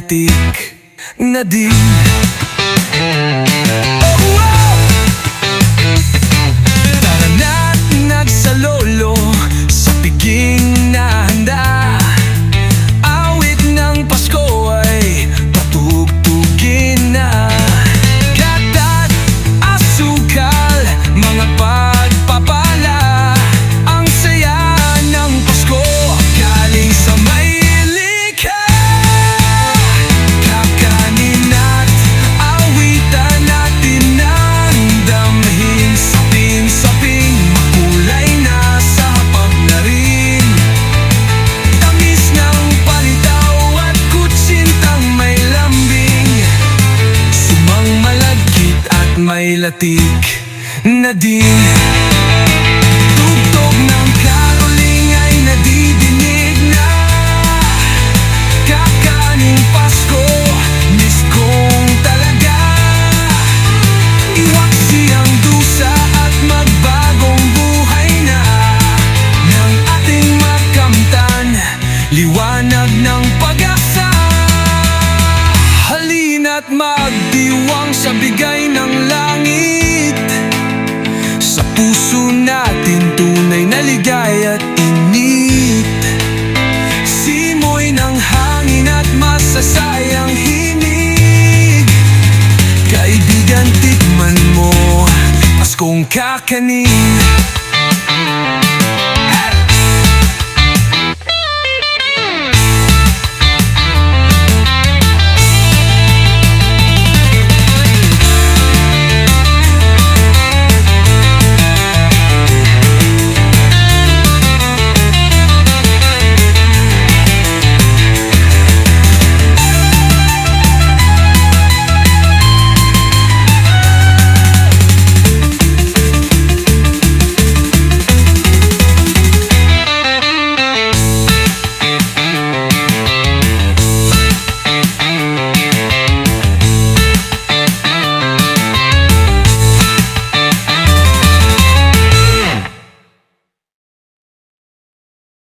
latik na din. Tara na't nagsalolo sa piging na handa. Awit ng Pasko ay patugtugin na. Gat at asukal, mga pagpapala. Ang saya ng Pasko galing sa Maylika. Kakanin at awitan natin ng damhin. Sapin-saping makulay na sa hapag na rin. Tamis ng palitaw at kutsintang may lambing. Sumang malagkit at may latik na din. Tugtog ng caroling ay nadidinig na. Kakaning Pasko, miss kong talaga. Iwaksi ang dusa at magbagong buhay na ng ating makamtan, liwanag ng pag-asa. Halina't magdiwang sa bigay ng langit. Sa puso natin tunay na ligay at init. Simoy ng hangin at masasayang hinig. Kaibigan, tikman mo Paskong Kakanin.